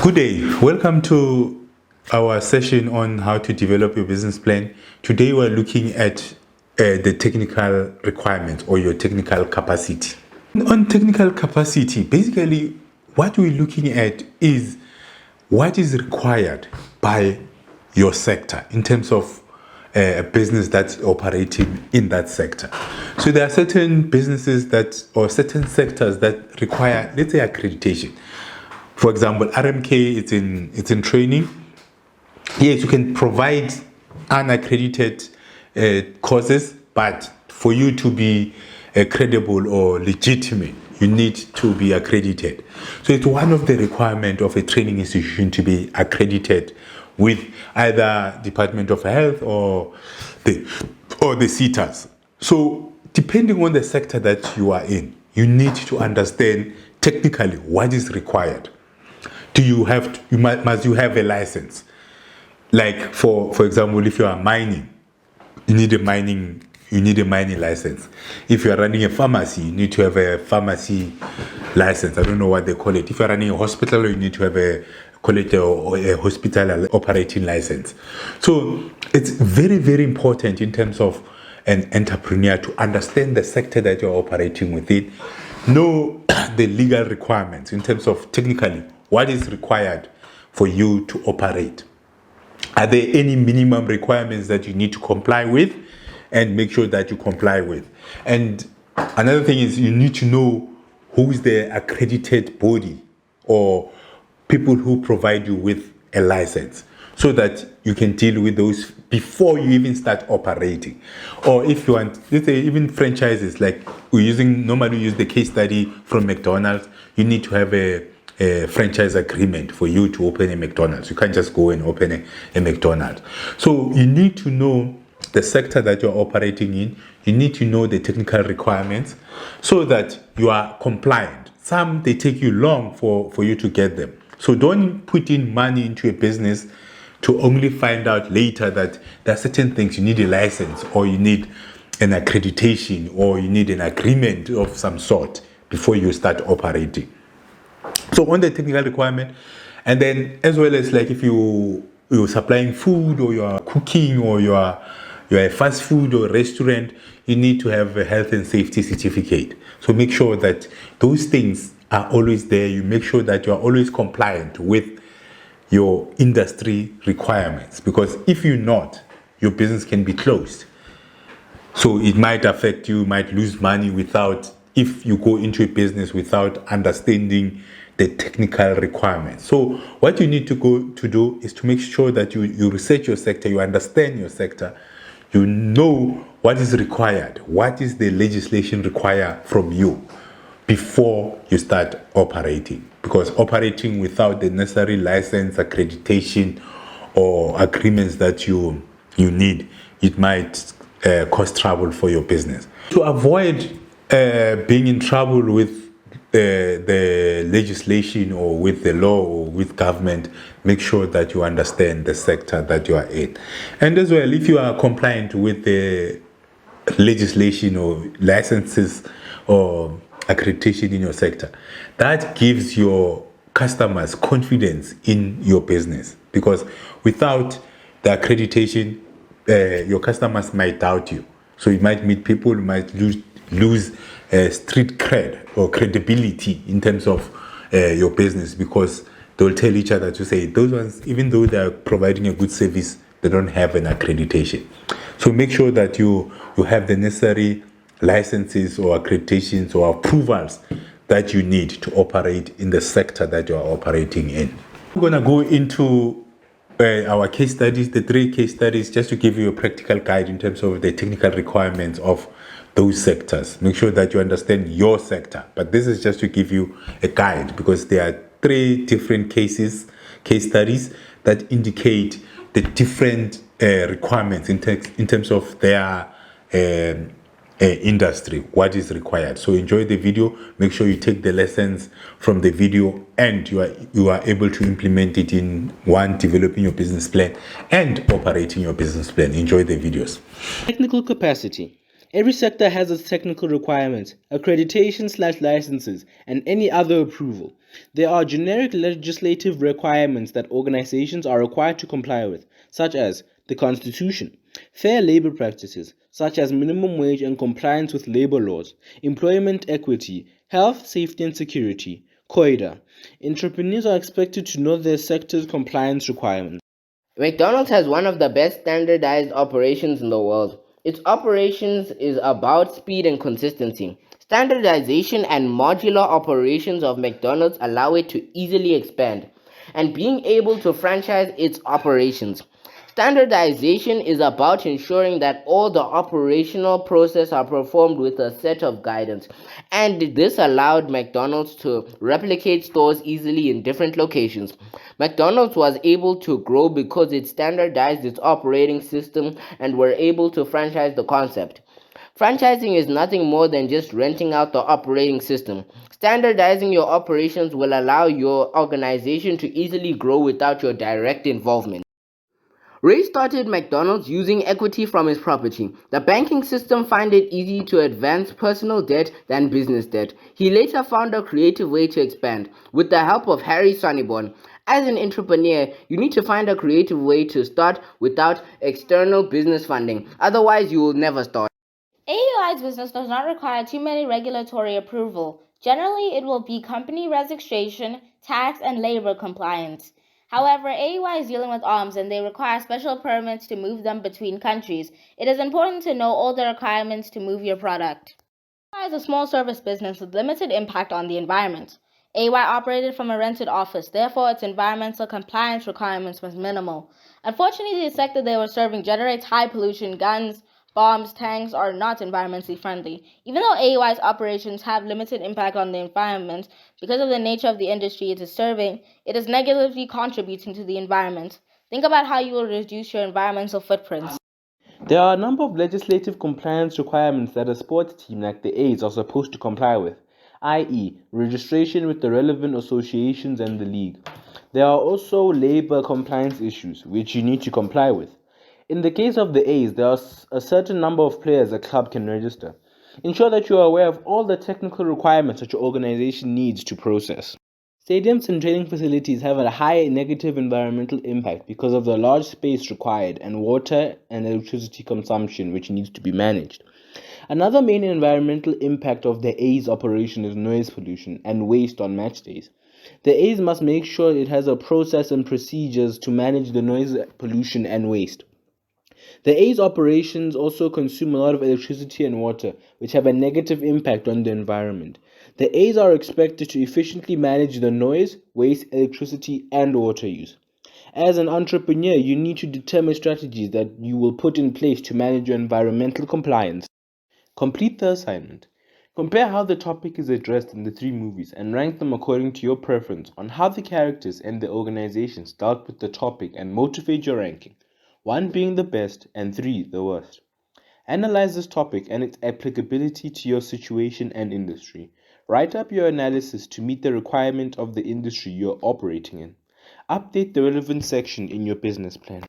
Good day. Welcome to our session on how to develop your business plan. Today we're looking at the technical requirements or your technical capacity. On technical capacity, basically what we're looking at is what is required by your sector in terms of a business that's operating in that sector. So there are certain businesses or certain sectors that require, let's say, accreditation. For example, RMK, it's in training. Yes, you can provide unaccredited courses, but for you to be credible or legitimate, you need to be accredited. So it's one of the requirements of a training institution to be accredited with either Department of Health or the CETAs. So depending on the sector that you are in, you need to understand technically what is required. Must you have a license? Like for example, if you are mining, you need a mining license. If you are running a pharmacy, you need to have a pharmacy license. I don't know what they call it. If you are running a hospital, you need to have a hospital operating license. So it's very, very important in terms of an entrepreneur to understand the sector that you're operating within, know the legal requirements in terms of technically what is required for you to operate. Are there any minimum requirements that you need to comply with, and make sure that you comply with? And another thing is you need to know who is the accredited body or people who provide you with a license, so that you can deal with those before you even start operating. Or if you want, let's say even franchises, like normally use the case study from McDonald's, you need to have a franchise agreement for you to open a McDonald's. You can't just go and open a McDonald's. So you need to know the sector that you're operating in. You need to know the technical requirements so that you are compliant. Some, they take you long for you to get them. So don't put in money into a business to only find out later that there are certain things you need a license, or you need an accreditation, or you need an agreement of some sort before you start operating. So on the technical requirement, and then as well as like if you're supplying food, or you are cooking, or you are a fast food or restaurant, you need to have a health and safety certificate. So make sure that those things are always there. You make sure that you are always compliant with your industry requirements, because if you're not, your business can be closed. So it might affect you, might lose money if you go into a business without understanding the technical requirements. So what you need to do is to make sure that you research your sector, you understand your sector, you know what is required, what is the legislation require from you before you start operating. Because operating without the necessary license, accreditation, or agreements that you need, it might cause trouble for your business. To avoid being in trouble with the legislation, or with the law, or with government, make sure that you understand the sector that you are in. And as well, if you are compliant with the legislation or licenses or accreditation in your sector, that gives your customers confidence in your business, because without the accreditation, your customers might doubt you. So you might meet people who might lose street cred or credibility in terms of your business, because they'll tell each other to say those ones, even though they're providing a good service, they don't have an accreditation. So make sure that you have the necessary licenses or accreditations or approvals that you need to operate in the sector that you are operating in. I'm going to go into our case studies, the 3 case studies, just to give you a practical guide in terms of the technical requirements of those sectors. Make sure that you understand your sector, but this is just to give you a guide, because there are 3 different case studies that indicate the different requirements in terms of their industry, what is required. So enjoy the video, make sure you take the lessons from the video, and you are able to implement it in developing your business plan and operating your business plan. Enjoy the videos. Technical capacity. Every sector has its technical requirements, accreditation/licenses, and any other approval. There are generic legislative requirements that organizations are required to comply with, such as the Constitution, fair labor practices, such as minimum wage and compliance with labor laws, employment equity, health, safety and security, COIDA. Entrepreneurs are expected to know their sector's compliance requirements. McDonald's has one of the best standardized operations in the world. Its operations is about speed and consistency. Standardization and modular operations of McDonald's allow it to easily expand and being able to franchise its operations. Standardization is about ensuring that all the operational processes are performed with a set of guidance, and this allowed McDonald's to replicate stores easily in different locations. McDonald's was able to grow because it standardized its operating system and were able to franchise the concept. Franchising is nothing more than just renting out the operating system. Standardizing your operations will allow your organization to easily grow without your direct involvement. Ray started McDonald's using equity from his property. The banking system found it easy to advance personal debt than business debt. He later found a creative way to expand with the help of Harry Sonneborn. As an entrepreneur, you need to find a creative way to start without external business funding. Otherwise, you will never start. AUI's business does not require too many regulatory approval. Generally, it will be company registration, tax, and labor compliance. However, AUI is dealing with arms and they require special permits to move them between countries. It is important to know all the requirements to move your product. AUI is a small service business with limited impact on the environment. AUI operated from a rented office, therefore its environmental compliance requirements was minimal. Unfortunately, the sector they were serving generates high pollution. Guns, bombs, tanks are not environmentally friendly. Even though AUI's operations have limited impact on the environment, because of the nature of the industry it is serving, it is negatively contributing to the environment. Think about how you will reduce your environmental footprints. There are a number of legislative compliance requirements that a sports team like the A's are supposed to comply with, i.e., registration with the relevant associations and the league. There are also labor compliance issues, which you need to comply with. In the case of the A's, there are a certain number of players a club can register. Ensure that you are aware of all the technical requirements that your organization needs to process. Stadiums and training facilities have a high negative environmental impact because of the large space required and water and electricity consumption which needs to be managed. Another main environmental impact of the A's operation is noise pollution and waste on match days. The A's must make sure it has a process and procedures to manage the noise pollution and waste. The A's operations also consume a lot of electricity and water, which have a negative impact on the environment. The A's are expected to efficiently manage the noise, waste, electricity, and water use. As an entrepreneur, you need to determine strategies that you will put in place to manage your environmental compliance. Complete the assignment. Compare how the topic is addressed in the three movies and rank them according to your preference on how the characters and the organizations dealt with the topic and motivate your ranking. 1 being the best and 3 the worst. Analyze this topic and its applicability to your situation and industry. Write up your analysis to meet the requirement of the industry you're operating in. Update the relevant section in your business plan.